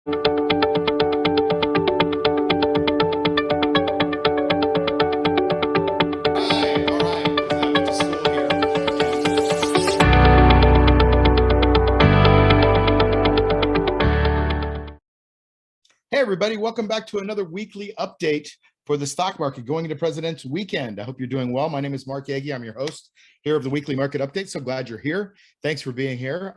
Hey, everybody, welcome back to another weekly update for the stock market going into President's Weekend. I hope you're doing well. My name is Mark Yegge. I'm your host here of the Weekly Market Update. So glad you're here. Thanks for being here.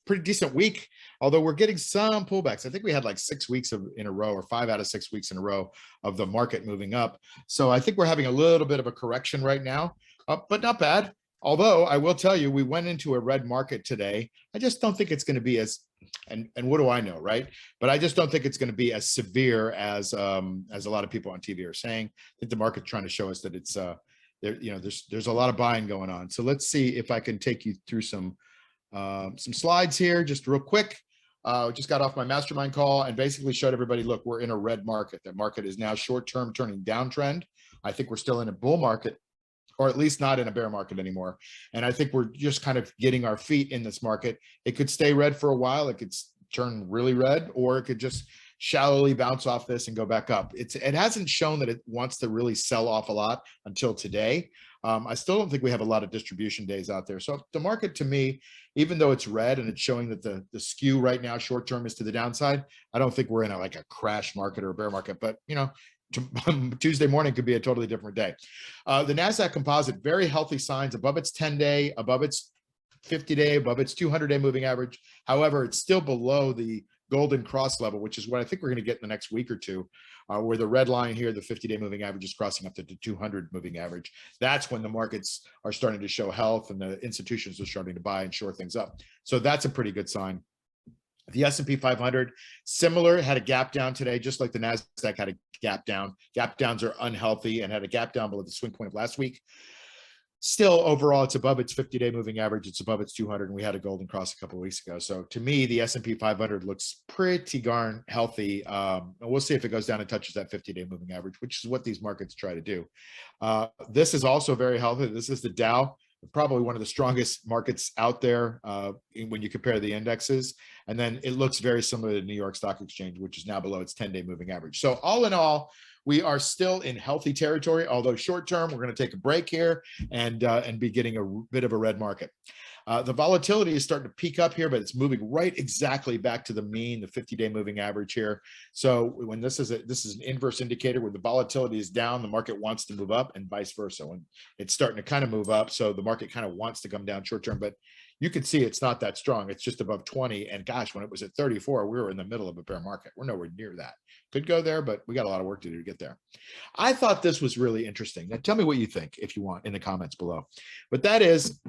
Pretty decent week, although we're getting some pullbacks. I think we had like 6 weeks in a row, or 5 out of 6 weeks in a row of the market moving up. So I think we're having a little bit of a correction right now, but not bad. Although I will tell you, we went into a red market today. I just don't think it's going to be as, and what do I know, right? But I just don't think it's going to be as severe as a lot of people on TV are saying. I think the market's trying to show us that it's there's a lot of buying going on. So let's see if I can take you through some slides here, just real quick. Just got off my mastermind call and basically showed everybody, look, we're in a red market. That market is now short-term turning downtrend. I think we're still in a bull market, or at least not in a bear market anymore. And I think we're just kind of getting our feet in this market. It could stay red for a while. It could turn really red, or it could just shallowly bounce off this and go back up. It hasn't shown that it wants to really sell off a lot until today. I still don't think we have a lot of distribution days out there. So the market, to me, even though it's red and it's showing that the skew right now short-term is to the downside, I don't think we're in like a crash market or a bear market. But, Tuesday morning could be a totally different day. The NASDAQ composite, very healthy signs above its 10-day, above its 50-day, above its 200-day moving average. However, it's still below the golden cross level, which is what I think we're going to get in the next week or two, where the red line here, the 50-day moving average, is crossing up to the 200 moving average. That's when the markets are starting to show health and the institutions are starting to buy and shore things up. So that's a pretty good sign. The S&P 500, similar, had a gap down today, just like the NASDAQ had a gap down. Gap downs are unhealthy and had a gap down below the swing point of last week. Still, overall, it's above its 50-day moving average. It's above its 200, and we had a golden cross a couple of weeks ago. So to me, the S&P 500 looks pretty darn healthy. And we'll see if it goes down and touches that 50-day moving average, which is what these markets try to do. This is also very healthy. This is the Dow. Probably one of the strongest markets out there when you compare the indexes. And then it looks very similar to the New York Stock Exchange, which is now below its 10-day moving average. So all in all, we are still in healthy territory, although short term, we're going to take a break here and be getting a bit of a red market. The volatility is starting to peak up here, but it's moving right exactly back to the mean, the 50-day moving average here. So when this is an inverse indicator where the volatility is down, the market wants to move up, and vice versa. When it's starting to kind of move up, so the market kind of wants to come down short term, but you can see it's not that strong. It's just above 20. And gosh, when it was at 34, we were in the middle of a bear market. We're nowhere near that. Could go there, but we got a lot of work to do to get there. I thought this was really interesting. Now, tell me what you think, if you want, in the comments below. But that is,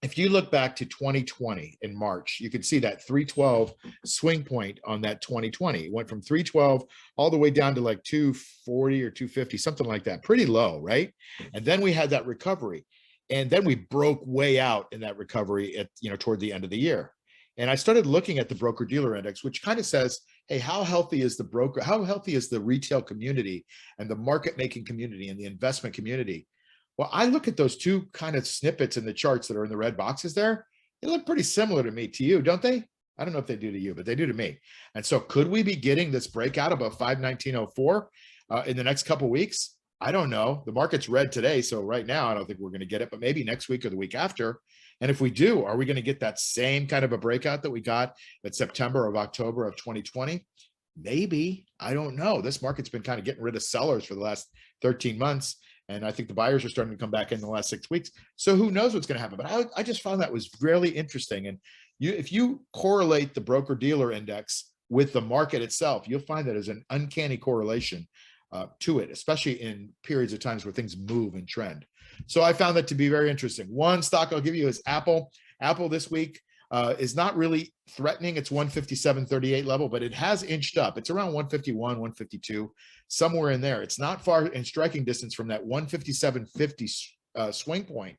if you look back to 2020 in March, you can see that 312 swing point on that 2020. It went from 312 all the way down to like 240 or 250, something like that. Pretty low, right? And then we had that recovery. And then we broke way out in that recovery at, toward the end of the year. And I started looking at the broker dealer index, which kind of says, hey, how healthy is the retail community and the market making community and the investment community? Well, I look at those two kind of snippets in the charts that are in the red boxes there. They look pretty similar to me, to you, don't they? I don't know if they do to you, but they do to me. And so could we be getting this breakout above 519.04 in the next couple of weeks? I don't know. The market's red today, so right now I don't think we're going to get it, but maybe next week or the week after. And if we do, are we going to get that same kind of a breakout that we got at September or October of 2020? Maybe. I don't know. This market's been kind of getting rid of sellers for the last 13 months, and I think the buyers are starting to come back in the last 6 weeks. So who knows what's going to happen? But I just found that was really interesting. And if you correlate the broker-dealer index with the market itself, you'll find that there's an uncanny correlation to it, especially in periods of times where things move and trend. So I found that to be very interesting. One stock I'll give you is Apple. Apple this week is not really threatening its 157.38 level, but it has inched up. It's around 151, 152, somewhere in there. It's not far in striking distance from that 157.50 swing point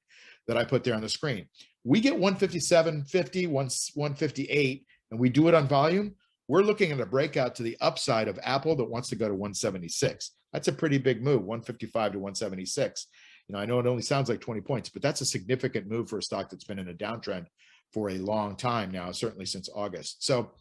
that I put there on the screen. We get 157.50, 158, and we do it on volume. We're looking at a breakout to the upside of Apple that wants to go to 176. That's a pretty big move, 155 to 176. I know it only sounds like 20 points, but that's a significant move for a stock that's been in a downtrend for a long time now, certainly since August. So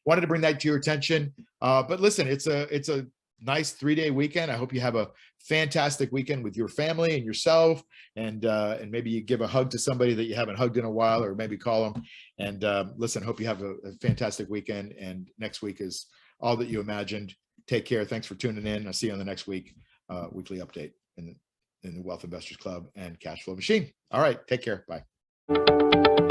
Wanted to bring that to your attention. But listen, it's a nice 3-day weekend. I hope you have a fantastic weekend with your family and yourself, and maybe you give a hug to somebody that you haven't hugged in a while, or maybe call them. And listen, hope you have a fantastic weekend. And next week is all that you imagined. Take care. Thanks for tuning in. I'll see you on the next weekly update in the Wealth Investors Club and Cash Flow Machine. All right, take care. Bye.